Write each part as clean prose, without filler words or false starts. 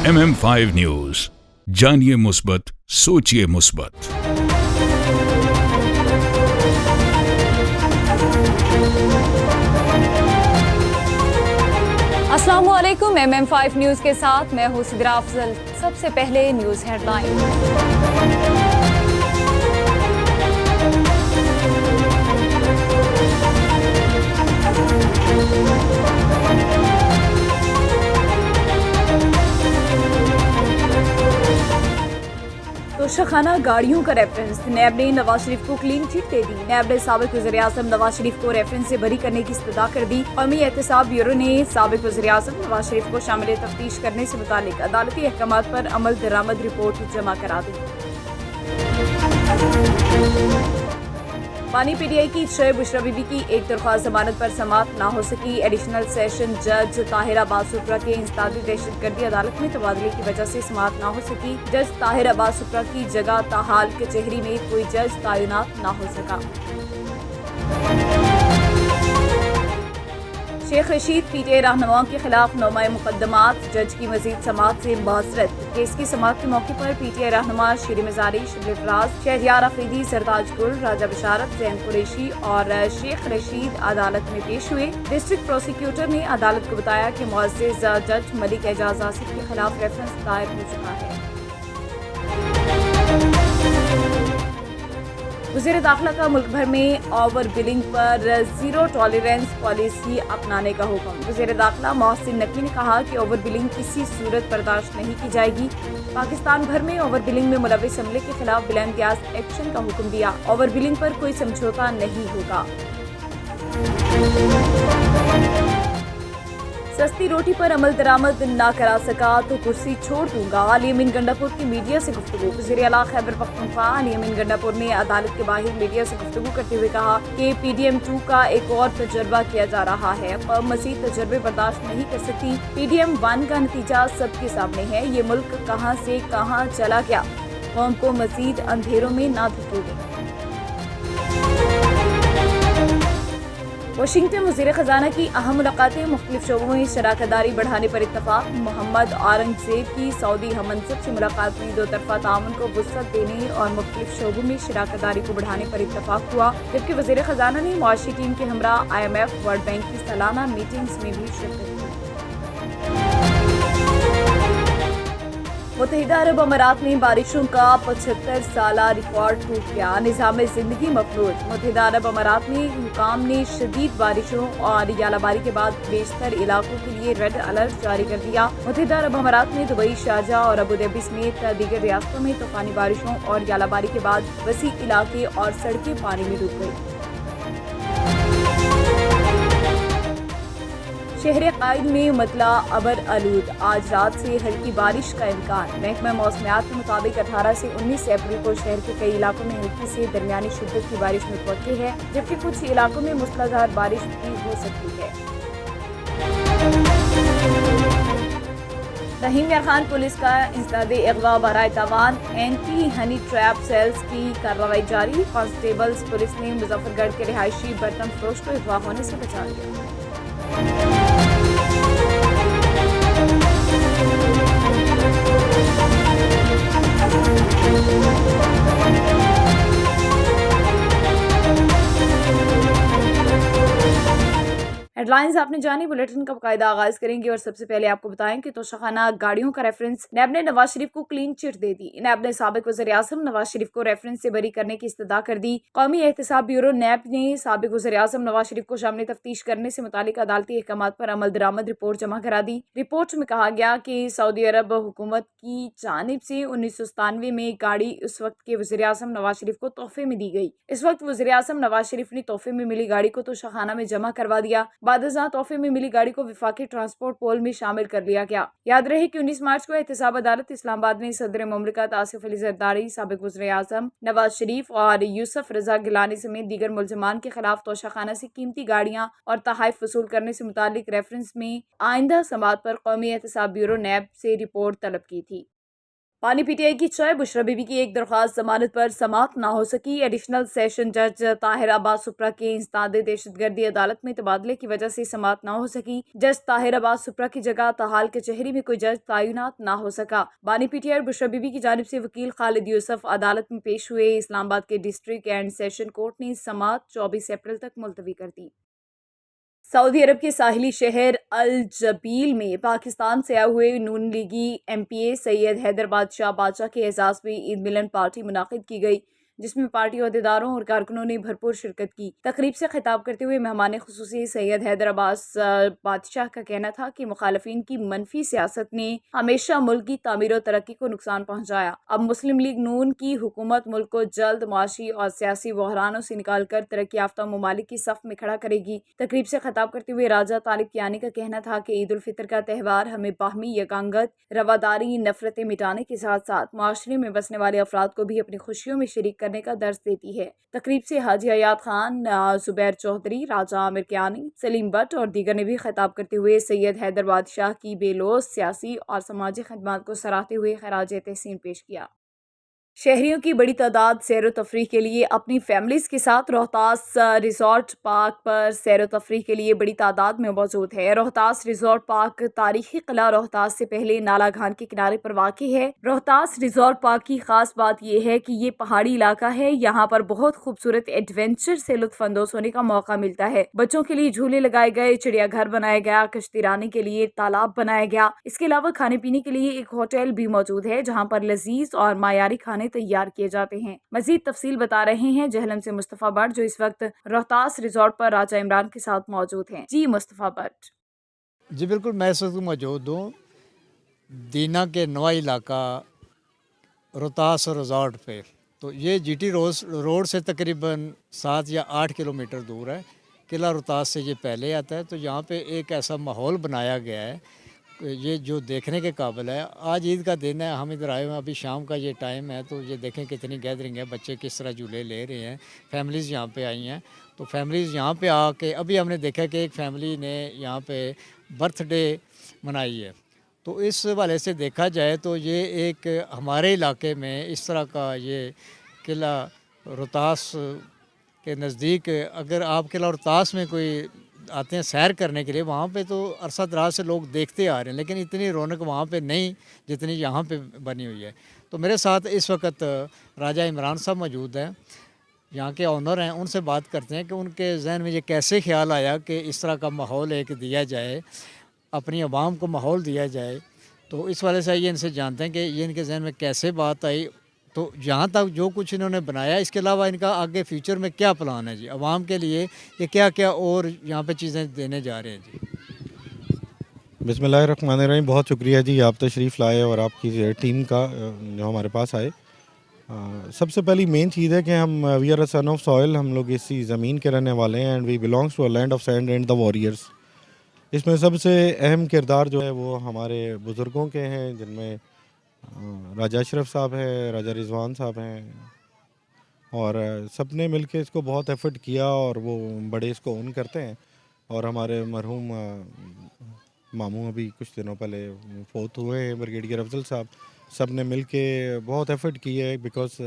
MM5 news, जानिए मुस्बत, सोचिए मुस्बत। अस्सलामुअलैकुम। MM5 न्यूज के साथ मैं हूं सिद्रा अफजल। सबसे पहले न्यूज हेडलाइन। तोशाखाना गाड़ियों का रेफरेंस, नैब ने नवाज शरीफ को क्लीन चिट दे दी। नैब ने साबिक वज़ीर-ए-आज़म नवाज शरीफ को रेफरेंस से बरी करने की इस्तदा कर दी। कौमी एहतसाब ब्यूरो ने साबिक वज़ीर-ए-आज़म नवाज शरीफ को शामिल तफ्तीश करने से मुतालिक अदालती अहकामात पर अमल दरामद रिपोर्ट जमा करा दी। पानी PTI की 6 बुशरा बीबी की एक दरख्वास्त जमानत पर समाअत ना हो सकी। एडिशनल सेशन जज ताहिरा बासुपरा के इंसदादी दहशतगर्दी अदालत में तबादले की वजह से समाअत ना हो सकी। जज ताहिरा बासुपरा की जगह ताहाल कचहरी में कोई जज तैनात ना हो सका। शेख रशीद PTI रहनुमाओं के खिलाफ नौमाए मुकदमात, जज की मजीद समाअत से माजरत। केस की समाअत के मौके पर PTI रहनुमा शीरी मजारी, शिबली फराज, शहरियार अफरीदी, सरताज गुल, राजा बशारत, जैन कुरैशी और शेख रशीद अदालत में पेश हुए। डिस्ट्रिक्ट प्रोसिक्यूटर ने अदालत को बताया कि मुअज़्ज़िज़ जज मलिक एजाज आसिफ के खिलाफ रेफरेंस दायर हो चुका है। वज़ीर दाखिला का मुल्क भर में ओवर बिलिंग पर जीरो टॉलरेंस पॉलिसी अपनाने का हुक्म। वज़ीर दाखिला मोहसिन नकवी ने कहा कि ओवर बिलिंग किसी सूरत बर्दाश्त नहीं की जाएगी। पाकिस्तान भर में ओवर बिलिंग में मुलविस अमले के खिलाफ बिला इम्तियाज एक्शन का हुक्म दिया। ओवर बिलिंग पर कोई समझौता नहीं होगा। सस्ती रोटी पर अमल दरामद ना करा सका तो कुर्सी छोड़ दूंगा, अली अमीन गंडापुर की मीडिया से गुफ्तगू। वज़ीर आला खैबर पख्तूनख्वा अली अमीन गंडापुर ने अदालत के बाहर मीडिया से गुफ्तगू करते हुए कहा कि PDM2 का एक और तजर्बा किया जा रहा है। कौम मज़ीद तजर्बे बर्दाश्त नहीं कर सकती। PDM1 का नतीजा सबके सामने है। ये मुल्क कहाँ से कहाँ चला गया। कौम को मज़ीद अंधेरों में ना धकेले। वाशिंगटन वज़ीर ख़जाना की अहम मुलाकातें, मुख्तलिफ शोबों में शराकतदारी बढ़ाने पर इत्तफाक। मोहम्मद औरंगज़ेब की सऊदी हममंसब से मुलाकात में दो तरफ़ा ताउन को वुसअत देने और मुख्तलिफ शोबों में शराकतदारी को बढ़ाने पर इत्तफाक हुआ। जबकि वज़ीर ख़जाना ने मुआशी टीम के हमरा IMF, वर्ल्ड बैंक की सालाना मीटिंग्स में भी शिरकत की। मुत्तहिदा अरब अमारात में बारिशों का 75 साला रिकॉर्ड टूट गया। निज़ाम ज़िंदगी मफलूज। मुत्तहिदा अरब अमारात में हुकाम ने शदीद बारिशों और यालाबारी के बाद बेशतर इलाकों के लिए रेड अलर्ट जारी कर दिया। मुत्तहिदा अरब अमारात में दुबई, शारजाह और अबू धाबी समेत दीगर रियासतों में तूफानी बारिशों और यालाबारी के बाद वसी इलाके और सड़कें पानी में डूब गई। शहर कायद में मतला अबर आलूद, आज रात से हल्की बारिश का इम्कान। महकमा मौसमियात के मुताबिक 18 से 19 अप्रैल को शहर के कई इलाकों में हल्की से दरमियानी शिद्दत की बारिश मुतवक्की है, जबकि कुछ इलाकों में मूसलाधार बारिश भी हो सकती है। रहीम यार खान पुलिस का इंसदादे अगवा बराए तावान, एंटी हनी ट्रैप सेल्स की कार्रवाई जारी। कांस्टेबल्स पुलिस ने मुजफ्फरगढ़ के रिहायशी बर्तन फरोश को अगवा होने से बचा लिया। हेडलाइंस आपने जानी। बुलेटिन का बाकायदा आगाज करेंगे और सबसे पहले आपको बताएं कि तोशाखाना गाड़ियों का रेफरेंस, नैब ने नवाज शरीफ को क्लीन चिट दे दी। नैब ने साबिक वज़ीर-ए-आज़म नवाज शरीफ को रेफरेंस से बरी करने की इस्तदा कर दी। कौमी एहतसाब ब्यूरो नैब ने साबिक वज़ीर-ए-आज़म नवाज शरीफ को शामिल तफ्तीश करने से मुतालिक अदालती अहकामात पर अमल दरामद रिपोर्ट जमा करा दी। रिपोर्ट में कहा गया कि सऊदी अरब हुकूमत की जानिब से 1997 में गाड़ी उस वक्त के वज़ीर-ए-आज़म नवाज शरीफ को तोहफे में दी गई। इस वक्त वज़ीर-ए-आज़म नवाज शरीफ ने तोहफे में मिली गाड़ी को तोशाखाना में जमा करवा दिया। बाद तोहफे में मिली गाड़ी को विफाकी ट्रांसपोर्ट पोल में शामिल कर लिया गया। याद रहे कि 19 मार्च को एहतसाब अदालत इस्लामाबाद में सदर मुमलिकत आसिफ अली जरदारी, साबिक वज़ीर-ए-आज़म नवाज शरीफ और यूसुफ रजा गिलानी समेत दीगर मुल्ज़िमान के खिलाफ तोशाखाना से कीमती गाड़ियां और तहाइफ वसूल करने से मुतालिक रेफरेंस में आइंदा समाअत पर कौमी एहतसाब ब्यूरो नैब से रिपोर्ट तलब की थी। पानी पीटीआई की चाय बुशरा बीबी की एक दरख्वास्त जमानत पर समाअत ना हो सकी। एडिशनल सेशन जज ताहिर अब्बास सुप्रा के इंसदाद दहशतगर्दी अदालत में तबादले की वजह से समाअत ना हो सकी। जज ताहिर अब्बास सुप्रा की जगह ताहाल कचहरी में कोई जज तैनात ना हो सका। बानी पीटीआई और बुशरा बीबी की जानिब से वकील खालिद यूसुफ अदालत में पेश हुए। इस्लामाबाद के डिस्ट्रिक्ट एंड सेशन कोर्ट ने समाअत 24 अप्रैल तक मुलतवी कर दी। सऊदी अरब के साहिली शहर अल जबील में पाकिस्तान से आए हुए नून लीगी एमपीए सैयद हैदर बादशाह बादशाह के एजाज़ में ईद मिलन पार्टी मुनाकिद की गई, जिसमें पार्टी अहदेदारों और कारकुनों ने भरपूर शिरकत की। तकरीब से खिताब करते हुए मेहमान खुसूसी सैयद हैदर अब्बास बादशाह का कहना था कि मुखालफिन की मनफी सियासत ने हमेशा मुल्क की तामीर और तरक्की को नुकसान पहुँचाया। अब मुस्लिम लीग नून की हुकूमत मुल्क को जल्द मुआशी और सियासी बहरानों से निकाल कर तरक्की याफ्ता ममालिक की सफ में खड़ा करेगी। तकरीब से खिताब करते हुए राजा तालिब कियानी का कहना था कि ईद उल फितर का त्यौहार हमें बाहमी यकांगत, रवादारी, नफरतें मिटाने के साथ साथ माशरे में बसने वाले अफराद को भी अपनी खुशियों में शरीक करने का दर्ज देती है। तकरीब से हाजी हयात खान, जुबैर चौधरी, राजा आमिर कियानी, सलीम भट्ट और दीगर ने भी खिताब करते हुए सैयद हैदर बादशाह की बेलोस सियासी और समाजी खिदमत को सराहते हुए खराज तहसीन पेश किया। शहरियों की बड़ी तादाद सैर व तफरीह के लिए अपनी फैमिलीज के साथ रोहतास रिजॉर्ट पार्क पर सैर व तफरीह के लिए बड़ी तादाद में मौजूद है। रोहतास रिजॉर्ट पार्क तारीखी किला रोहतास से पहले नाला घान के किनारे पर वाक़ई है। रोहतास रिजॉर्ट पार्क की खास बात यह है कि ये पहाड़ी इलाका है। यहाँ पर बहुत खूबसूरत एडवेंचर से लुत्फ अंदोज होने का मौका मिलता है। बच्चों के लिए झूले लगाए गए, चिड़ियाघर बनाया गया, कश्तीरानी के लिए तालाब बनाया गया। इसके अलावा खाने पीने के लिए एक होटल भी मौजूद है, जहाँ पर लजीज और मायारी खाने तैयार किए जाते हैं। मजीद तफसील बता रहे हैं जहलम से मुस्तफ़ा भट्ट, जो इस वक्त रोहतास रिजॉर्ट पर राजा इमरान के साथ मौजूद हैं। जी मुस्तफ़ा भट्ट। जी बिल्कुल, मैं इस वक्त मौजूद हूँ दीना के नवा इलाका रोहतास रिजॉर्ट पे। तो ये जीटी रोड से तकरीबन 7 या 8 किलोमीटर दूर है। किला रोहतास से ये पहले आता है। तो यहाँ पे एक ऐसा माहौल बनाया गया है, ये जो देखने के काबिल है। आज ईद का दिन है, हम इधर आए हुए हैं, अभी शाम का ये टाइम है। तो ये देखें कितनी गैदरिंग है, बच्चे किस तरह झूले ले रहे हैं, फैमिलीज़ यहाँ पे आई हैं। तो फैमिलीज़ यहाँ पे आके अभी हमने देखा कि एक फैमिली ने यहाँ पे बर्थडे मनाई है। तो इस हवाले से देखा जाए तो ये एक हमारे इलाके में इस तरह का ये किला रोहतास के नज़दीक, अगर आप किला रोहतास में कोई आते हैं सैर करने के लिए, वहाँ पे तो अरसा दराज से लोग देखते आ रहे हैं, लेकिन इतनी रौनक वहाँ पे नहीं जितनी यहाँ पे बनी हुई है। तो मेरे साथ इस वक्त राजा इमरान साहब मौजूद हैं, यहाँ के ऑनर हैं। उनसे बात करते हैं कि उनके जहन में ये कैसे ख्याल आया कि इस तरह का माहौल एक दिया जाए, अपनी आवाम को माहौल दिया जाए। तो इस वाले से ये इनसे जानते हैं कि ये इनके जहन में कैसे बात आई। तो जहाँ तक जो कुछ इन्होंने बनाया, इसके अलावा इनका आगे फ्यूचर में क्या प्लान है जी, आवाम के लिए ये क्या क्या और यहाँ पे चीज़ें देने जा रहे हैं जी। बिस्मिल्लाहिर्रहमानिर्रहीम। बहुत शुक्रिया जी, आप तशरीफ़ लाए और आपकी टीम का जो हमारे पास आए। सबसे पहली मेन चीज़ है कि हम we are a son of soil, हम लोग इसी ज़मीन के रहने वाले हैं and we belongs to a land of sand and the warriors. इसमें सबसे अहम किरदार जो है वो हमारे बुज़ुर्गों के हैं, जिनमें राजा अशरफ साहब हैं, राजा रिजवान साहब हैं, और सब ने मिल के इसको बहुत एफ़र्ट किया और वो बड़े इसको ओन करते हैं। और हमारे मरहूम मामू अभी कुछ दिनों पहले फोत हुए हैं, ब्रिगेडियर अफजल साहब, सब ने मिल के बहुत एफ़र्ट की है। बिकॉज़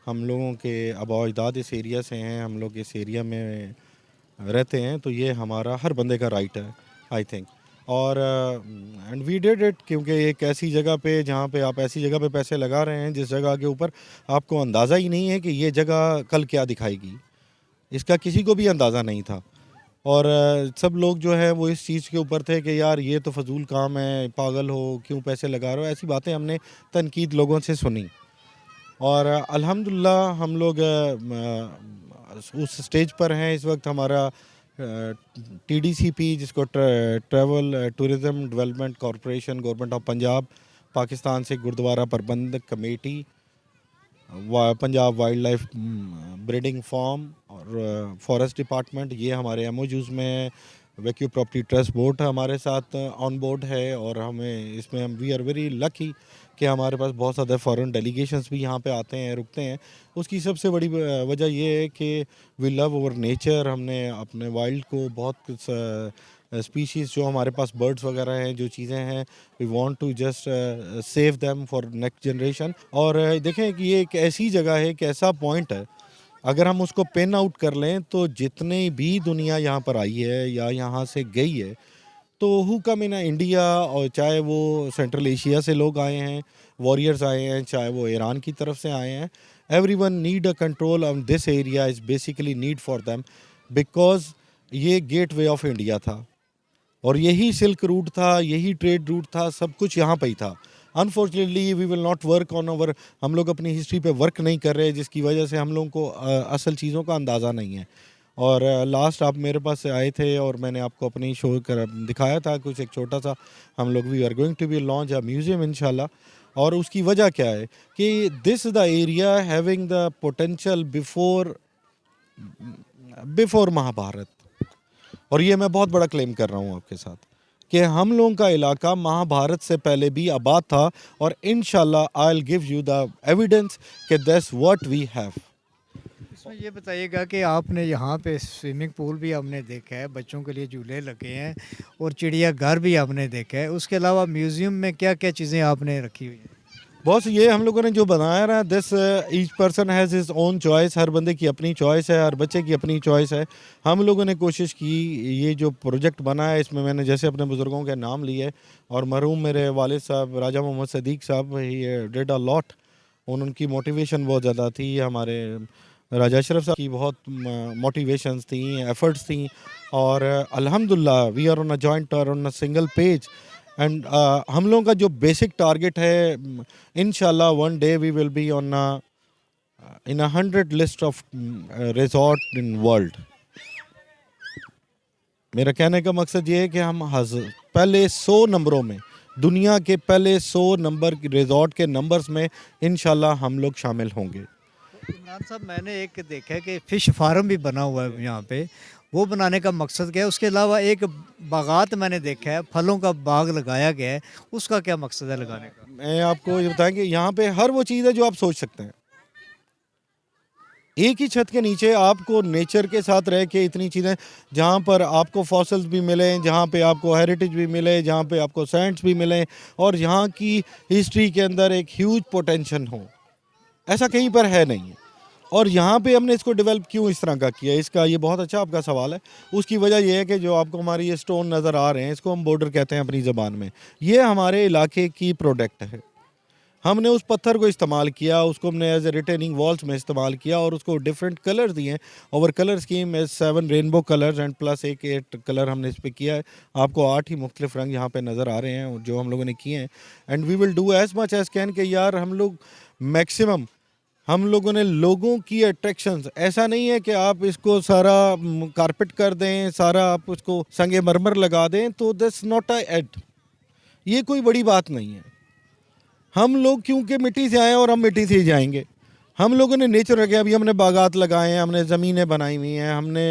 हम लोगों के आबा अजदाद इस एरिया से हैं, हम लोग इस एरिया में रहते हैं, तो ये हमारा हर बंदे का राइट है आई थिंक। और एंड वी डिड इट, क्योंकि एक ऐसी जगह पे जहाँ पे आप ऐसी जगह पे पैसे लगा रहे हैं जिस जगह के ऊपर आपको अंदाज़ा ही नहीं है कि ये जगह कल क्या दिखाएगी, इसका किसी को भी अंदाज़ा नहीं था। और सब लोग जो है वो इस चीज़ के ऊपर थे कि यार ये तो फजूल काम है, पागल हो, क्यों पैसे लगा रहे हो, ऐसी बातें हमने तनकीद लोगों से सुनी। और अल्हम्दुलिल्लाह हम लोग उस स्टेज पर हैं इस वक्त। हमारा TDCP, जिसको travel tourism development corporation, government of Punjab, Pakistan से gurdwara Prabandhak committee, Punjab wildlife breeding farm और फॉरेस्ट डिपार्टमेंट, ये हमारे MOUs में वैक्यू प्रॉपर्टी ट्रस्ट बोर्ड हमारे साथ ऑन बोर्ड है। और हमें इसमें हम वी आर वेरी लकी कि हमारे पास बहुत ज़्यादा फॉरेन डेलीगेशंस भी यहाँ पे आते हैं, रुकते हैं। उसकी सबसे बड़ी वजह ये है कि वी लव ओवर नेचर। हमने अपने वाइल्ड को बहुत स्पीशीज़ जो हमारे पास बर्ड्स वगैरह हैं, जो चीज़ें हैं, we want to just save them for next generation. और देखें कि ये एक ऐसी जगह है, एक ऐसा पॉइंट है, अगर हम उसको पेन आउट कर लें तो जितनी भी दुनिया यहाँ पर आई है या यहाँ से गई है, तो हु कम इन इंडिया, और चाहे वो सेंट्रल एशिया से लोग आए हैं, वॉरियर्स आए हैं, चाहे वो ईरान की तरफ से आए हैं, everyone need a control on this area is basically need for them, because ये गेट वे ऑफ इंडिया था और यही सिल्क रूट था, यही ट्रेड रूट था, सब कुछ यहाँ पे ही था। Unfortunately we will not work on our, हम लोग अपनी हिस्ट्री पे वर्क नहीं कर रहे, जिसकी वजह से हम लोगों को असल चीज़ों का अंदाज़ा नहीं है। और लास्ट आप मेरे पास आए थे और मैंने आपको अपनी शो कर दिखाया था कुछ एक छोटा सा, हम लोग we are going to be launch a museum इंशाल्लाह। और उसकी वजह क्या है कि this is the area having the potential before Mahabharata. और ये मैं बहुत बड़ा क्लेम कर रहा हूँ आपके साथ कि हम लोगों का इलाका महाभारत से पहले भी आबाद था, और इंशाल्लाह I will give you the evidence कि दैट्स व्हाट वी हैव। इसमें ये बताइएगा कि आपने यहाँ पे स्विमिंग पूल भी आपने देखा है, बच्चों के लिए झूले लगे हैं और चिड़ियाघर भी आपने देखा है, उसके अलावा म्यूज़ियम में क्या क्या चीज़ें आपने रखी हुई हैं? बॉस, ये हम लोगों ने जो बनाया ना, this each person has his own choice, हर बंदे की अपनी चॉइस है, हर बच्चे की अपनी चॉइस है। हम लोगों ने कोशिश की, ये जो प्रोजेक्ट बना है इसमें मैंने जैसे अपने बुज़ुर्गों के नाम लिए, और मरहूम मेरे वालिद साहब राजा मोहम्मद सदीक साहब, ही डिड अ लॉट, उनकी मोटिवेशन बहुत ज़्यादा थी, हमारे राजा अशरफ साहब की बहुत मोटिवेशंस थी, एफर्ट्स थी, और अल्हम्दुलिल्लाह we are on a joint और on a single page. And हम लोगों का जो बेसिक टारगेट है, इंशाल्लाह one day we will be on in 100 list of resort in world. मेरा कहने का मकसद ये है कि हम पहले 100 नंबरों में, दुनिया के पहले 100 नंबर रिजॉर्ट के नंबर्स में इंशाल्लाह हम लोग शामिल होंगे। इमरान साहब, मैंने एक देखा है कि फ़िश फार्म भी बना हुआ है यहाँ पे, वो बनाने का मकसद क्या है? उसके अलावा एक बागात मैंने देखा है, फलों का बाग लगाया गया है, उसका क्या मकसद है लगाने का? मैं आपको ये बताएं कि यहाँ पे हर वो चीज़ है जो आप सोच सकते हैं। एक ही छत के नीचे आपको नेचर के साथ रह के इतनी चीज़ें, जहाँ पर आपको फॉसिल्स भी मिले, जहाँ पे आपको हेरिटेज भी मिले, जहाँ पे आपको सैंड्स भी मिले, और यहाँ की हिस्ट्री के अंदर एक ह्यूज पोटेंशियल हो, ऐसा कहीं पर है नहीं है। और यहाँ पे हमने इसको डेवलप क्यों इस तरह का किया, इसका ये बहुत अच्छा आपका सवाल है। उसकी वजह ये है कि जो आपको हमारी ये स्टोन नज़र आ रहे हैं, इसको हम बॉर्डर कहते हैं अपनी ज़बान में, ये हमारे इलाके की प्रोडक्ट है। हमने उस पत्थर को इस्तेमाल किया, उसको हमने एज ए रिटेनिंग वॉल्स में इस्तेमाल किया, और उसको डिफरेंट कलर दिए। Over colour scheme as 7 rainbow colours and plus एक 8 कलर हमने इस पर किया है। आपको 8 ही मुख्तलिफ रंग यहाँ पे नज़र आ रहे हैं जो हम लोगों ने किए हैं। And we will do as much as can कि यार हम लोग मैक्सिमम, हम लोगों ने लोगों की अट्रैक्शंस, ऐसा नहीं है कि आप इसको सारा कारपेट कर दें, सारा आप उसको संगे मरमर लगा दें, तो दैट्स नॉट अ एड, ये कोई बड़ी बात नहीं है। हम लोग क्योंकि मिट्टी से आए हैं और हम मिट्टी से ही जाएंगे। हम लोगों ने नेचर रखे, अभी हमने बागात लगाए हैं, हमने ज़मीनें बनाई हुई हैं, हमने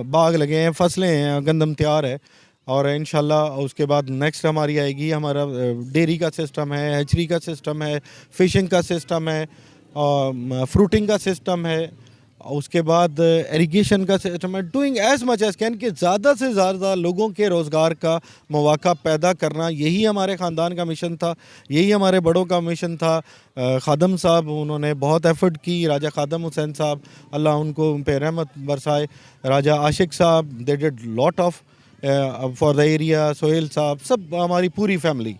बाग लगे हैं, फसलें हैं, गंदम तैयार है, और इंशाल्लाह उसके बाद नेक्स्ट हमारी आएगी, हमारा डेयरी का सिस्टम है, हैचरी का सिस्टम है, फ़िशिंग का सिस्टम है, फ्रूटिंग का सिस्टम है, उसके बाद इरिगेशन का सिस्टम है। Doing as much as can कि ज़्यादा से ज़्यादा लोगों के रोज़गार का मौका पैदा करना, यही हमारे ख़ानदान का मिशन था, यही हमारे बड़ों का मिशन था। खादम साहब, उन्होंने बहुत एफ़र्ट की, राजा खादम हुसैन साहब, अल्लाह उनको उन पे रहमत बरसाए, Raja Ashiq sahab, they did lot of for the area, Sohail sahab, सब हमारी पूरी फैमिली।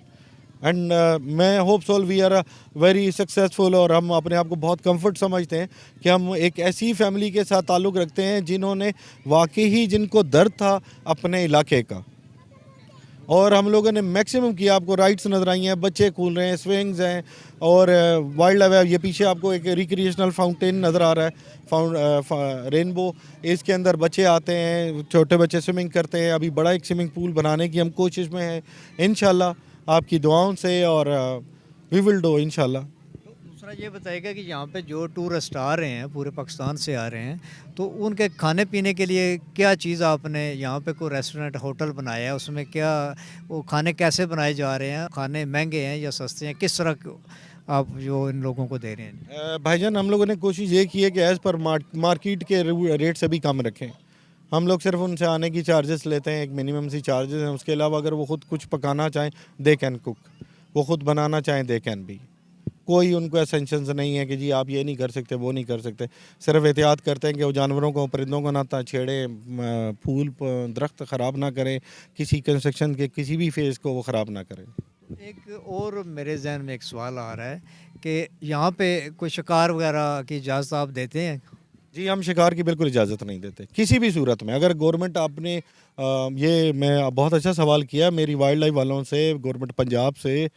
एंड मैं hope so we are very successful, और हम अपने आप को बहुत कंफर्ट समझते हैं कि हम एक ऐसी फैमिली के साथ ताल्लुक़ रखते हैं जिन्होंने वाकई ही, जिनको दर्द था अपने इलाके का। और हम लोगों ने मैक्सिमम किया, आपको राइड्स नज़र आई हैं, बच्चे कूद रहे हैं, स्विंग्स हैं, और वाइल्ड लाइफ, ये पीछे आपको एक रिक्रिएशनल फाउंटेन नज़र आ रहा है, रेनबो, इसके अंदर बच्चे आते हैं, छोटे बच्चे स्विमिंग करते हैं। अभी बड़ा एक स्विमिंग पूल बनाने की हम कोशिश में हैं, इंशाल्लाह आपकी दुआओं से, और वी विल डू इंशाल्लाह। तो दूसरा ये बताइएगा कि यहाँ पे जो टूरिस्ट आ रहे हैं, पूरे पाकिस्तान से आ रहे हैं, तो उनके खाने पीने के लिए क्या चीज़ आपने यहाँ पे कोई रेस्टोरेंट, होटल बनाया है, उसमें क्या वो खाने कैसे बनाए जा रहे हैं, खाने महंगे हैं या सस्ते हैं, किस तरह आप जो इन लोगों को दे रहे हैं? भाईजान, हम लोगों ने कोशिश ये की है कि एज़ पर मार्केट के रेट से भी कम रखें। हम लोग सिर्फ उनसे आने की चार्जेस लेते हैं, एक मिनिमम सी चार्जेस हैं। उसके अलावा अगर वो खुद कुछ पकाना चाहें दे कैन कुक, वो खुद बनाना चाहें दे कैन भी। कोई उनको एसेंशंस नहीं है कि जी आप ये नहीं कर सकते वो नहीं कर सकते। सिर्फ एहतियात करते हैं कि वो जानवरों को परिंदों को ना छेड़े, फूल दरख्त ख़राब ना करें, किसी कंस्ट्रक्शन के किसी भी फेज़ को वो ख़राब ना करें। एक और मेरे जहन में एक सवाल आ रहा है कि यहाँ पे कोई शिकार वगैरह की इजाज़त आप देते हैं? जी, हम शिकार की बिल्कुल इजाज़त नहीं देते किसी भी सूरत में। अगर गवर्नमेंट आपने ये मैं बहुत अच्छा सवाल किया मेरी वाइल्ड लाइफ वालों से, गवर्नमेंट पंजाब से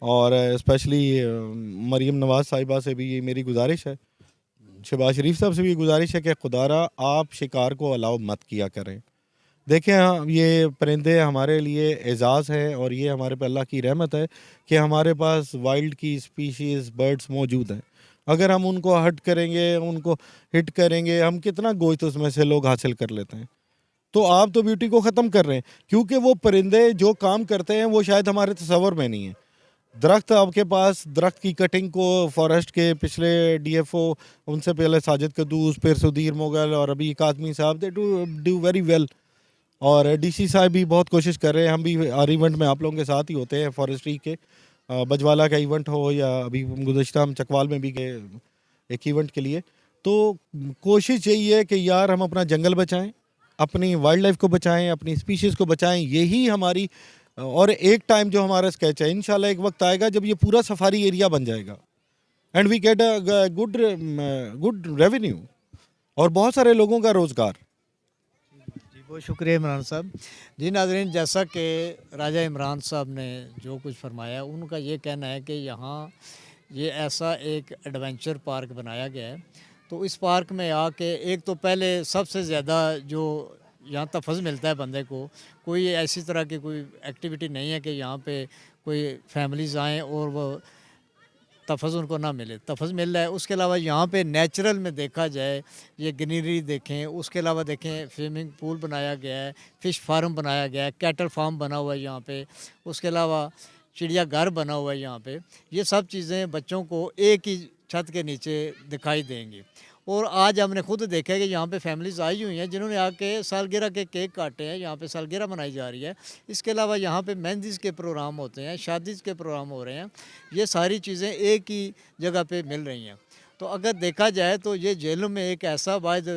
और स्पेशली मरीम नवाज़ साहिबा से भी ये मेरी गुजारिश है, शहबाज शरीफ साहब से भी गुजारिश है कि खुदारा आप शिकार को अलाउ मत किया करें। देखें, ये परिंदे हमारे लिए एजाज़ है और ये हमारे पे अल्लाह की रहमत है कि हमारे पास वाइल्ड की स्पीशीज़ बर्ड्स मौजूद हैं। अगर हम उनको हट करेंगे, उनको हिट करेंगे, हम कितना गोश्त उसमें से लोग हासिल कर लेते हैं। तो आप तो ब्यूटी को ख़त्म कर रहे हैं, क्योंकि वो परिंदे जो काम करते हैं वो शायद हमारे तसव्वुर में नहीं है। दरख्त आपके पास, दरख्त की कटिंग को फॉरेस्ट के पिछले डीएफओ, उनसे पहले साजिद कदूस, फिर सुधीर मुगल और अभी कादमी साहब, दे डू वेरी वेल। और डीसी साहब भी बहुत कोशिश कर रहे हैं। हम भी हर इवेंट में आप लोगों के साथ ही होते हैं, फॉरेस्ट्री के बजवाला का इवेंट हो या अभी गुज़श्ता हम चकवाल में भी गए एक इवेंट के लिए। तो कोशिश यही है कि यार हम अपना जंगल बचाएं, अपनी वाइल्ड लाइफ को बचाएं, अपनी स्पीशीज़ को बचाएं, यही हमारी। और एक टाइम जो हमारा स्केच है, इंशाल्लाह एक वक्त आएगा जब ये पूरा सफारी एरिया बन जाएगा and we get a good revenue और बहुत सारे लोगों का रोज़गार। जी, बहुत शुक्रिया इमरान साहब। जी नाज़रीन, जैसा कि राजा इमरान साहब ने जो कुछ फरमाया, उनका ये कहना है कि यहाँ ये ऐसा एक एडवेंचर पार्क बनाया गया है। तो इस पार्क में आके एक तो पहले सबसे ज़्यादा जो यहाँ तफ़ज़ मिलता है बंदे को, कोई ऐसी तरह की कोई एक्टिविटी नहीं है कि यहाँ पे कोई फैमिलीज़ आएँ और वो तफ़ज़ उनको ना मिले। तफ़ज़ मिल रहा है। उसके अलावा यहाँ पे नेचुरल में देखा जाए, ये ग्रीनरी देखें। उसके अलावा देखें स्विमिंग पूल बनाया गया है, फ़िश फार्म बनाया गया है, कैटल फार्म बना हुआ है यहाँ पे। उसके अलावा चिड़िया घर बना हुआ है यहाँ पे। ये सब चीज़ें बच्चों को एक ही छत के नीचे दिखाई देंगी। और आज हमने खुद देखा है कि यहाँ पे फैमिलीज़ आई हुई हैं जिन्होंने आके सालगिरह के केक काटे हैं। यहाँ पे सालगिरह मनाई जा रही है। इसके अलावा यहाँ पे मेहंदीज़ के प्रोग्राम होते हैं, शादीज़ के प्रोग्राम हो रहे हैं। ये सारी चीज़ें एक ही जगह पे मिल रही हैं। तो अगर देखा जाए तो ये झेलम में एक ऐसा वाहिद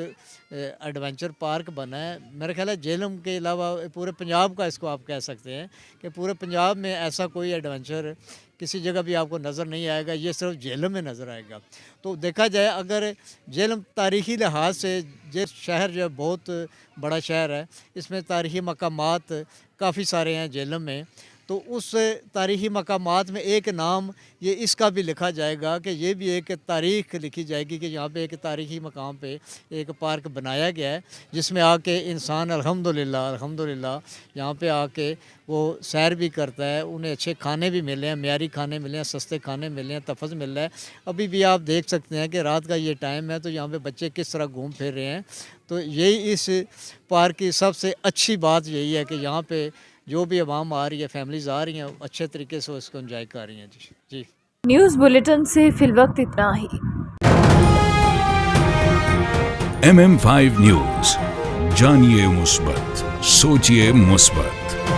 एडवेंचर पार्क बना है। मेरा ख्याल है झेलम के अलावा पूरे पंजाब का इसको आप कह सकते हैं कि पूरे पंजाब में ऐसा कोई एडवेंचर किसी जगह भी आपको नज़र नहीं आएगा, ये सिर्फ झेलम में नज़र आएगा। तो देखा जाए अगर झेलम तारीख़ी लिहाज से ये शहर जो बहुत बड़ा शहर है, इसमें तारीख़ी मकामात काफ़ी सारे हैं झेलम में। तो उस तारीख़ी मकामात में एक नाम ये इसका भी लिखा जाएगा कि ये भी एक तारीख़ लिखी जाएगी कि यहाँ पे एक तारीख़ी मकाम पे एक पार्क बनाया गया है, जिसमें आके इंसान अल्हम्दुलिल्लाह यहाँ पे आके वो सैर भी करता है। उन्हें अच्छे खाने भी मिले हैं, मियारी खाने मिले हैं, सस्ते खाने मिले हैं, तफ़ज़ मिल रहा है। अभी भी आप देख सकते हैं कि रात का ये टाइम है तो यहाँ पे बच्चे किस तरह घूम फिर रहे हैं। तो यही इस पार्क की सबसे अच्छी बात यही है कि यहाँ पे जो भी आवाम आ रही है, फैमिलीज़ आ रही हैं, अच्छे तरीके से उसको एंजॉय कर रही हैं। जी न्यूज़ बुलेटिन से फिलवक्त इतना ही। MM5 न्यूज, जानिए मुस्बत, सोचिए मुस्बत।